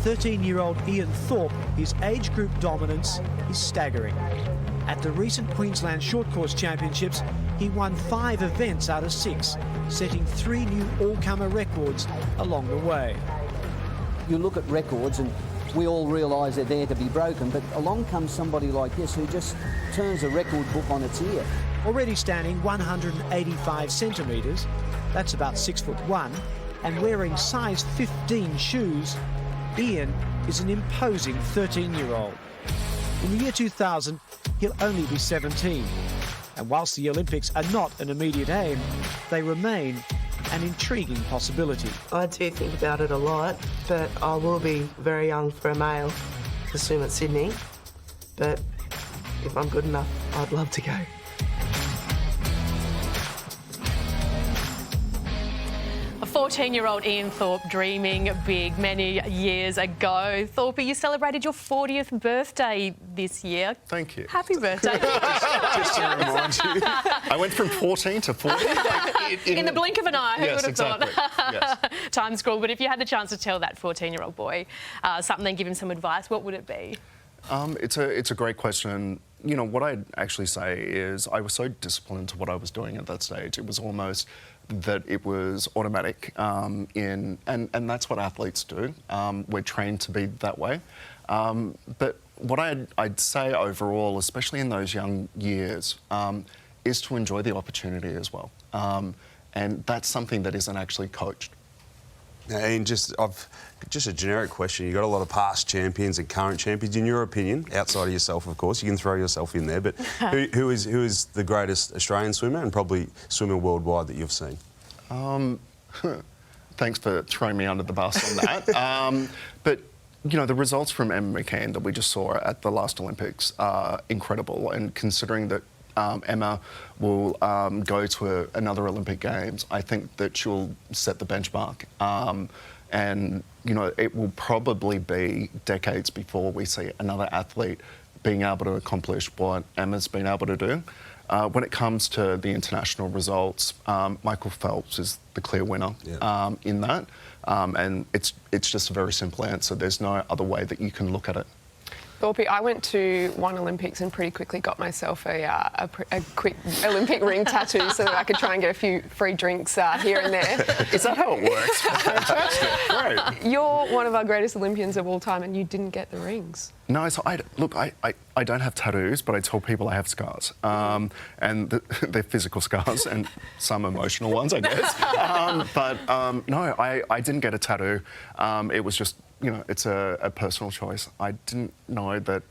13-year-old Ian Thorpe, his age group dominance is staggering. At the recent Queensland Short Course Championships, he won 5 events out of 6, setting 3 new all-comer records along the way. You look at records and we all realise they're there to be broken, but along comes somebody like this who just turns a record book on its ear. Already standing 185 centimetres, that's about 6'1", and wearing size 15 shoes, Ian is an imposing 13-year-old. In the year 2000, he'll only be 17. And whilst the Olympics are not an immediate aim, they remain an intriguing possibility. I do think about it a lot, but I will be very young for a male to swim at Sydney. But if I'm good enough, I'd love to go. A 14-year-old Ian Thorpe dreaming big many years ago. Thorpey, you celebrated your 40th birthday this year. Thank you. Happy birthday. Just to remind you, I went from 14 to 40. In the blink of an eye, who yes, would have exactly. thought? Yes. Time scroll. But if you had the chance to tell that 14-year-old boy something, give him some advice, what would it be? It's a great question. You know, what I'd actually say is I was so disciplined to what I was doing at that stage. It was almost that it was automatic and that's what athletes do. We're trained to be that way. But what I'd say overall, especially in those young years, is to enjoy the opportunity as well. And that's something that isn't actually coached. Now, Ian, just a generic question. You've got a lot of past champions and current champions. In your opinion, outside of yourself, of course, you can throw yourself in there, but who is the greatest Australian swimmer and probably swimmer worldwide that you've seen? Thanks for throwing me under the bus on that. But, you know, the results from Emma McKean that we just saw at the last Olympics are incredible, and considering that Emma will go to another Olympic Games, I think that she'll set the benchmark. And, you know, it will probably be decades before we see another athlete being able to accomplish what Emma's been able to do. When it comes to the international results, Michael Phelps is the clear winner in that. And it's just a very simple answer. There's no other way that you can look at it. Thorpey, I went to one Olympics and pretty quickly got myself a quick Olympic ring tattoo so that I could try and get a few free drinks here and there. Is that how it works? Fantastic, great. You're one of our greatest Olympians of all time and you didn't get the rings. No, so I don't have tattoos, but I tell people I have scars. And they're physical scars and some emotional ones, I guess. No, I didn't get a tattoo. It was just, you know, it's a personal choice. I didn't know that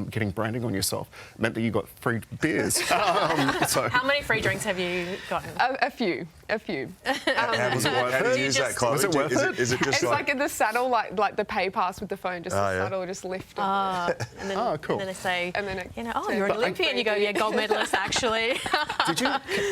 getting branding on yourself meant that you got free beers. So. How many free drinks have you gotten? A few. Was it worth it? How do you use that, Chloe? Was it worth it? Is it just it's like in the saddle, like the pay pass with the phone, just the saddle just lifted. And then, cool. And then they say, and then you know, oh, you're an Olympian. You go, yeah, gold medalist, actually.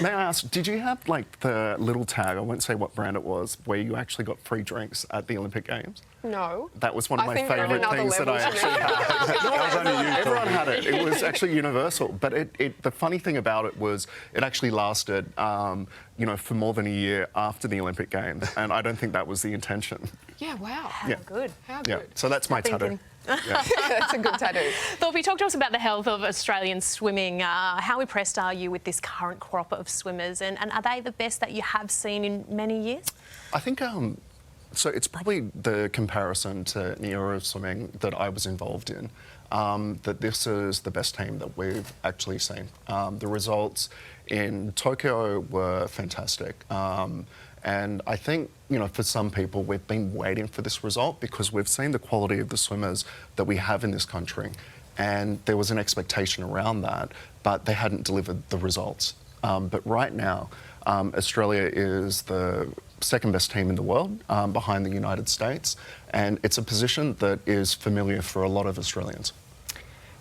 May I ask, did you have like the little tag, I won't say what brand it was, where you actually got free drinks at the Olympic Games? No. That was one of my favourite things that I actually had. Everyone had it. It was actually universal. But the funny thing about it was it actually lasted, you know, for more than a year after the Olympic Games. And I don't think that was the intention. Yeah, wow. How good. How Yeah, good. so that's my tattoo. Yeah. That's a good tattoo. Thorpey, talk to us about the health of Australian swimming. How impressed are you with this current crop of swimmers? And are they the best that you have seen in many years? I think... So it's probably the comparison to an era of swimming that I was involved in, that this is the best team that we've actually seen. The results in Tokyo were fantastic. And I think, you know, for some people, we've been waiting for this result because we've seen the quality of the swimmers that we have in this country. And there was an expectation around that, but they hadn't delivered the results. But right now, Australia is the second best team in the world, behind the United States, and it's a position that is familiar for a lot of Australians.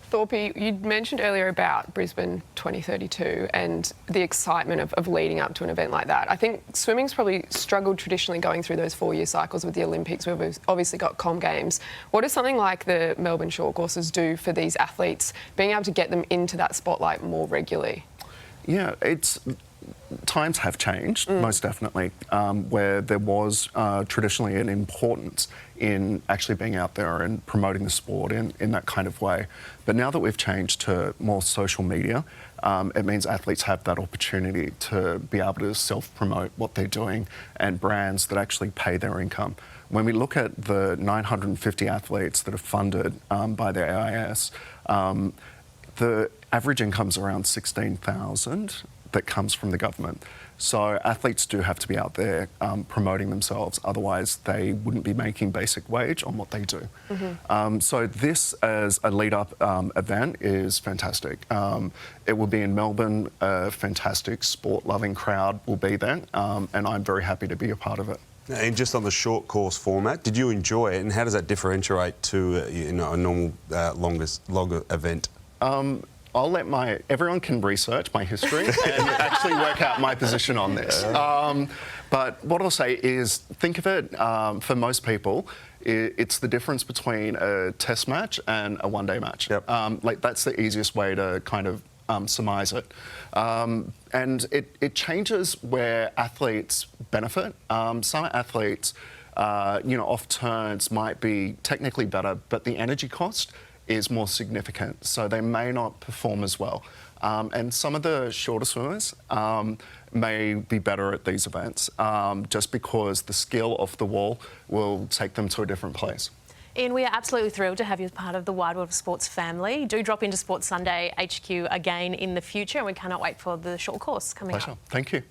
Thorpey, you mentioned earlier about Brisbane 2032 and the excitement of leading up to an event like that. I think swimming's probably struggled traditionally going through those 4-year cycles with the Olympics. We've obviously got Com Games. What does something like the Melbourne Short Courses do for these athletes, being able to get them into that spotlight more regularly? Yeah, it's times have changed, most definitely, where there was traditionally an importance in actually being out there and promoting the sport in that kind of way. But now that we've changed to more social media, it means athletes have that opportunity to be able to self-promote what they're doing and brands that actually pay their income. When we look at the 950 athletes that are funded by the AIS, the average income's around $16,000 that comes from the government. So athletes do have to be out there promoting themselves, otherwise they wouldn't be making basic wage on what they do. So this as a lead-up event is fantastic. It will be in Melbourne, a fantastic sport-loving crowd will be there, and I'm very happy to be a part of it. And just on the short course format, did you enjoy it, and how does that differentiate to a normal longer event? I'll let everyone can research my history and actually work out my position on this. But what I'll say is, think of it, for most people, it's the difference between a test match and a one-day match. Yep. Like, that's the easiest way to kind of surmise it. And it changes where athletes benefit. Some athletes, off turns might be technically better, but the energy cost is more significant, so they may not perform as well. And some of the shorter swimmers may be better at these events just because the skill off the wall will take them to a different place. Ian, we are absolutely thrilled to have you as part of the Wide World of Sports family. Do drop into Sports Sunday HQ again in the future, and we cannot wait for the short course coming up. Pleasure. Thank you.